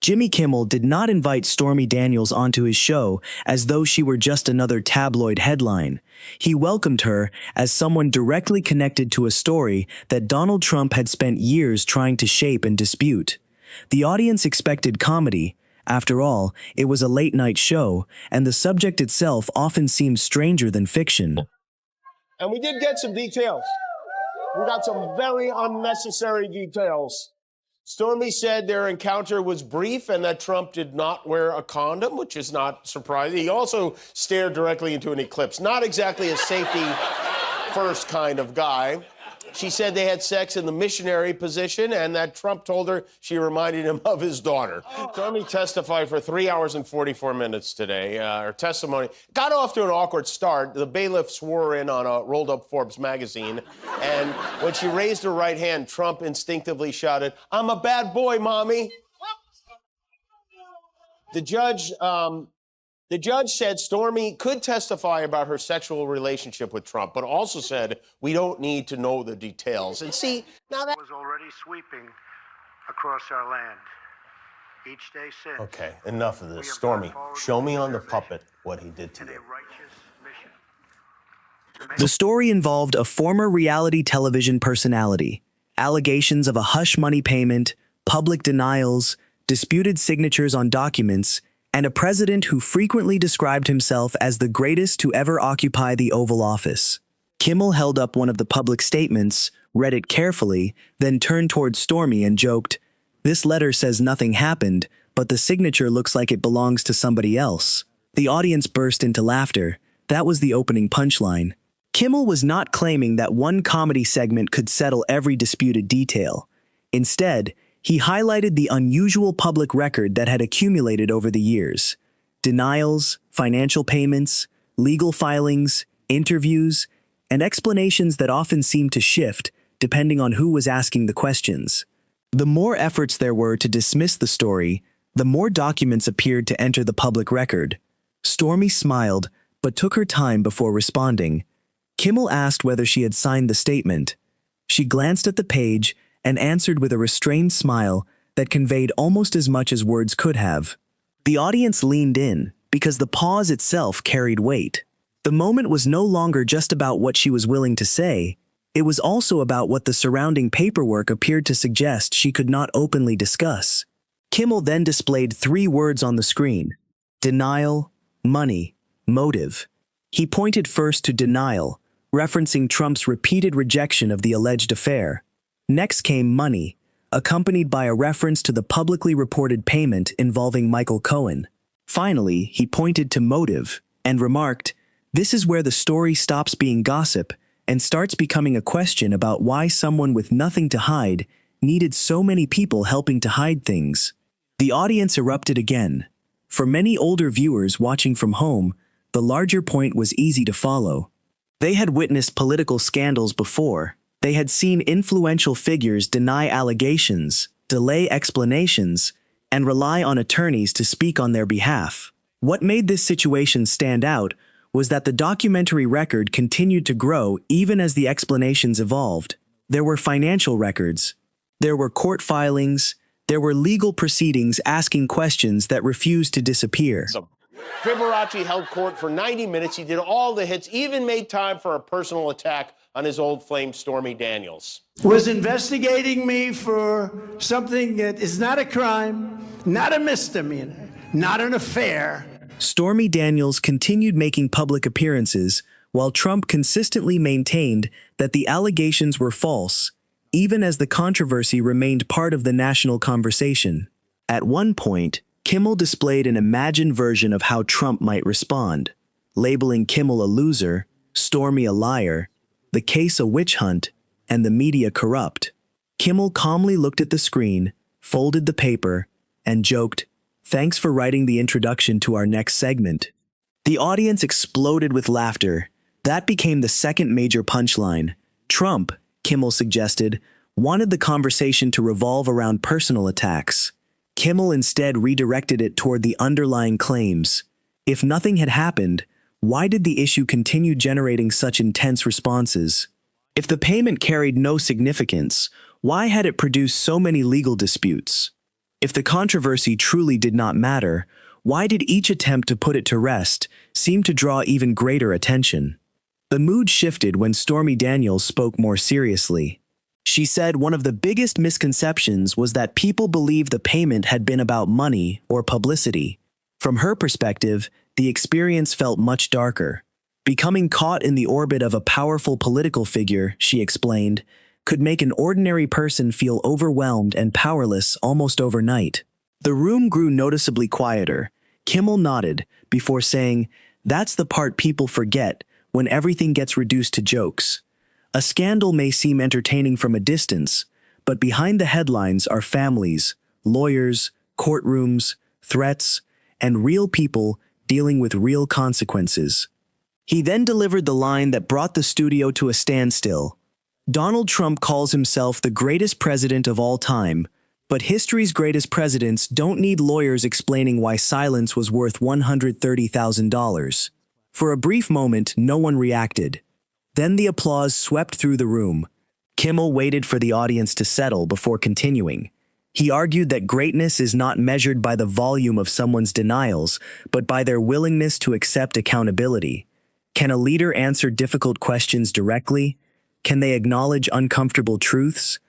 Jimmy Kimmel did not invite Stormy Daniels onto his show as though she were just another tabloid headline. He welcomed her as someone directly connected to a story that Donald Trump had spent years trying to shape and dispute. The audience expected comedy. After all, it was a late-night show, and the subject itself often seemed stranger than fiction. And we did get some details. We got some very unnecessary details. Stormy said their encounter was brief and that Trump did not wear a condom, which is not surprising. He also stared directly into an eclipse. Not exactly a safety-first kind of guy. She said they had sex in the missionary position and that Trump told her she reminded him of his daughter. Stormy testified for 3 hours and 44 minutes today. Her testimony got off to an awkward start. The bailiff swore in on a rolled-up Forbes magazine, and when she raised her right hand, Trump instinctively shouted, "I'm a bad boy, Mommy." The judge said Stormy could testify about her sexual relationship with Trump, but also said we don't need to know the details. And see, now that was already sweeping across our land. Each day since. Okay, enough of this. Stormy, show me on the puppet what he did to you. The story involved a former reality television personality, allegations of a hush money payment, public denials, disputed signatures on documents, and a president who frequently described himself as the greatest to ever occupy the Oval Office. Kimmel held up one of the public statements, read it carefully, then turned toward Stormy and joked, "This letter says nothing happened, but the signature looks like it belongs to somebody else." The audience burst into laughter. That was the opening punchline. Kimmel was not claiming that one comedy segment could settle every disputed detail. Instead, he highlighted the unusual public record that had accumulated over the years. Denials, financial payments, legal filings, interviews, and explanations that often seemed to shift depending on who was asking the questions. The more efforts there were to dismiss the story, the more documents appeared to enter the public record. Stormy smiled, but took her time before responding. Kimmel asked whether she had signed the statement. She glanced at the page and answered with a restrained smile that conveyed almost as much as words could have. The audience leaned in, because the pause itself carried weight. The moment was no longer just about what she was willing to say, it was also about what the surrounding paperwork appeared to suggest she could not openly discuss. Kimmel then displayed 3 words on the screen: denial, money, motive. He pointed first to denial, referencing Trump's repeated rejection of the alleged affair. Next came money, accompanied by a reference to the publicly reported payment involving Michael Cohen. Finally, he pointed to motive and remarked, "This is where the story stops being gossip and starts becoming a question about why someone with nothing to hide needed so many people helping to hide things." The audience erupted again. For many older viewers watching from home, the larger point was easy to follow. They had witnessed political scandals before. They had seen influential figures deny allegations, delay explanations, and rely on attorneys to speak on their behalf. What made this situation stand out was that the documentary record continued to grow even as the explanations evolved. There were financial records, there were court filings, there were legal proceedings asking questions that refused to disappear. Fibonacci held court for 90 minutes. He did all the hits, even made time for a personal attack on his old flame, Stormy Daniels. Was investigating me for something that is not a crime, not a misdemeanor, not an affair. Stormy Daniels continued making public appearances, while Trump consistently maintained that the allegations were false, even as the controversy remained part of the national conversation. At one point, Kimmel displayed an imagined version of how Trump might respond, labeling Kimmel a loser, Stormy a liar, the case a witch hunt, and the media corrupt. Kimmel calmly looked at the screen, folded the paper, and joked, "Thanks for writing the introduction to our next segment." The audience exploded with laughter. That became the second major punchline. Trump, Kimmel suggested, wanted the conversation to revolve around personal attacks. Kimmel instead redirected it toward the underlying claims. If nothing had happened, why did the issue continue generating such intense responses? If the payment carried no significance, why had it produced so many legal disputes? If the controversy truly did not matter, why did each attempt to put it to rest seem to draw even greater attention? The mood shifted when Stormy Daniels spoke more seriously. She said one of the biggest misconceptions was that people believed the payment had been about money or publicity. From her perspective, the experience felt much darker. Becoming caught in the orbit of a powerful political figure, she explained, could make an ordinary person feel overwhelmed and powerless almost overnight. The room grew noticeably quieter. Kimmel nodded before saying, "That's the part people forget when everything gets reduced to jokes. A scandal may seem entertaining from a distance, but behind the headlines are families, lawyers, courtrooms, threats, and real people dealing with real consequences." He then delivered the line that brought the studio to a standstill. Donald Trump calls himself the greatest president of all time, but history's greatest presidents don't need lawyers explaining why silence was worth $130,000. For a brief moment, no one reacted. Then the applause swept through the room. Kimmel waited for the audience to settle before continuing. He argued that greatness is not measured by the volume of someone's denials, but by their willingness to accept accountability. Can a leader answer difficult questions directly? Can they acknowledge uncomfortable truths?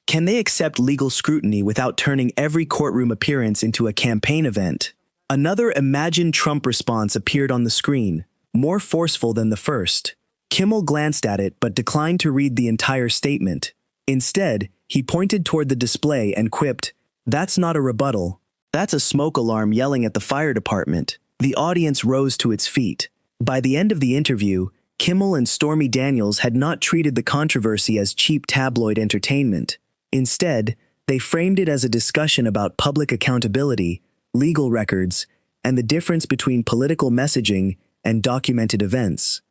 Can they accept legal scrutiny without turning every courtroom appearance into a campaign event? Another imagined Trump response appeared on the screen, more forceful than the first. Kimmel glanced at it but declined to read the entire statement. Instead, he pointed toward the display and quipped, "That's not a rebuttal. That's a smoke alarm yelling at the fire department." The audience rose to its feet. By the end of the interview, Kimmel and Stormy Daniels had not treated the controversy as cheap tabloid entertainment. Instead, they framed it as a discussion about public accountability, legal records, and the difference between political messaging and documented events.